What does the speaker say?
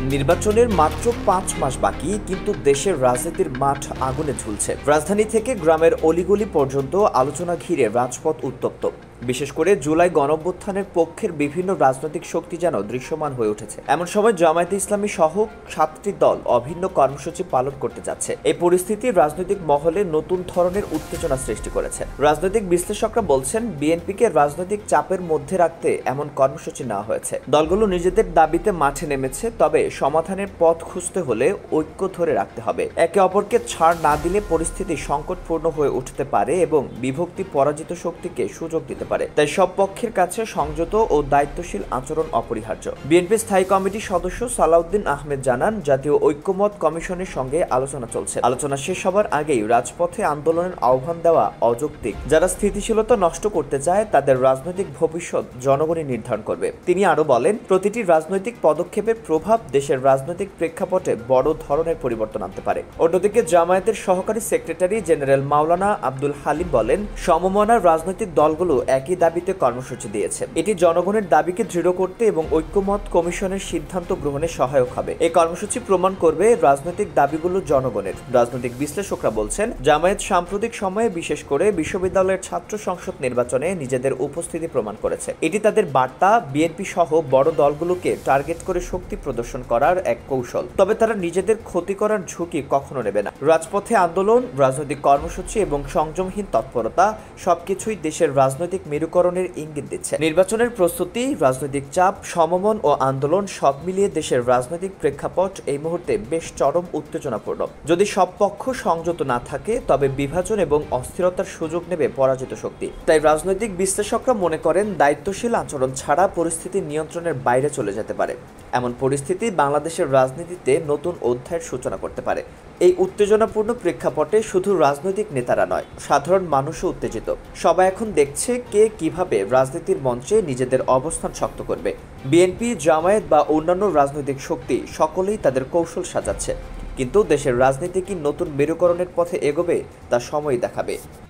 নির্বাচনের মাত্র ৫ মাস বাকি, কিন্তু দেশের রাজনীতির মাঠ আগুনে ঝুলছে। রাজধানী থেকে গ্রামের অলিগলি পর্যন্ত আলোচনা ঘিরে রাজপথ উত্তপ্ত। বিশেষ করে জুলাই গণঅভ্যুত্থানের পক্ষের বিভিন্ন রাজনৈতিক শক্তি যেন দৃশ্যমান হয়ে উঠেছে। এমন সময় জামায়াতে ইসলামী সহ ৭টি দল অভিন্ন কর্মসূচি পালন করতে যাচ্ছে। এই পরিস্থিতি রাজনৈতিক মহলে নতুন ধরনের উত্তেজনা সৃষ্টি করেছে। রাজনৈতিক বিশ্লেষকরা বলছেন, বিএনপিকে রাজনৈতিক চাপের মধ্যে রাখতে এমন কর্মসূচি নেওয়া হয়েছে। দলগুলো নিজেদের দাবিতে মাঠে নেমেছে, তবে সমাধানের পথ খুঁজতে হলে ঐক্য ধরে রাখতে হবে। একে অপরকে ছাড় না দিলে পরিস্থিতি সংকটপূর্ণ হয়ে উঠতে পারে এবং বিভক্তি পরাজিত শক্তিকে সুযোগ দিতে পারে। তাই সব পক্ষের কাছে সংযত ও দায়িত্বশীল আচরণ অপরিহার্য। বিএনপি স্থায়ী কমিটির সদস্য সালাউদ্দিন আহমেদ জানান, জাতীয় ঐক্যমত কমিশনের সঙ্গে আলোচনা চলছে। আলোচনা শেষ হবার আগেই রাজপথে আন্দোলনের আহ্বান দেওয়া অযৌক্তিক। যারা স্থিতিশীলতা নষ্ট করতে চায় তাদের রাজনৈতিক ভবিষ্যৎ জনগণই নির্ধারণ করবে। তিনি আরো বলেন, প্রতিটি রাজনৈতিক পদক্ষেপের প্রভাব দেশের রাজনৈতিক প্রেক্ষাপটে বড় ধরনের পরিবর্তন আনতে পারে। অন্যদিকে জামায়াতের সহকারী সেক্রেটারি জেনারেল মাওলানা আব্দুল হালিম বলেন, সমমনার রাজনৈতিক দলগুলো একই দাবিতে কর্মসূচি দিয়েছে। এটি জনগণের দাবিকে দৃঢ় করতে এবং ঐক্যমত কমিশনের সিদ্ধান্ত গ্রহণে সহায়ক হবে। এই কর্মসূচি প্রমাণ করবে রাজনৈতিক দাবিগুলো জনগণের। রাজনৈতিক বিশ্লেষকরা বলছেন, জামায়াত সাম্প্রতিক সময়ে বিশেষ করে বিশ্ববিদ্যালয়ের ছাত্র সংসদ নির্বাচনে নিজেদের উপস্থিতি প্রমাণ করেছে। এটি তাদের বার্তা বিএনপি সহ বড় দলগুলোকে টার্গেট করে শক্তি প্রদর্শন করার এক কৌশল। তবে তারা নিজেদের ক্ষতি করার ঝুঁকি কখনো নেবে না। রাজপথে আন্দোলন, রাজনৈতিক কর্মসূচি এবং সংযমহীন তৎপরতা সবকিছুই দেশের রাজনৈতিক মেরুকরণের ইঙ্গিত দিচ্ছে। নির্বাচনের প্রস্তুতি, রাজনৈতিক চাপ, সমমন ও আন্দোলন সব মিলিয়ে দেশের রাজনৈতিক প্রেক্ষাপট এই মুহূর্তে বেশ চরম উত্তেজনাপূর্ণ। যদি সব পক্ষ সংযত না থাকে তবে বিভাজন এবং অস্থিরতার সুযোগ নেবে পরাজিত শক্তি। তাই রাজনৈতিক বিশ্লেষকরা মনে করেন, দায়িত্বশীল আচরণ ছাড়া পরিস্থিতি নিয়ন্ত্রণের বাইরে চলে যেতে পারে। এমন পরিস্থিতি বাংলাদেশের রাজনীতিতে নতুন অধ্যায়ের সূচনা করতে পারে। এই উত্তেজনাপূর্ণ প্রেক্ষাপটে শুধু রাজনৈতিক নেতারা নয়, সাধারণ মানুষও উত্তেজিত। সবাই এখন দেখছে কে কিভাবে রাজনীতির মঞ্চে নিজেদের অবস্থান শক্ত করবে। বিএনপি, জামায়াত বা অন্যান্য রাজনৈতিক শক্তি সকলেই তাদের কৌশল সাজাচ্ছে, কিন্তু দেশের রাজনীতি কি নতুন মেরুকরণের পথে এগোবে তা সময় দেখাবে।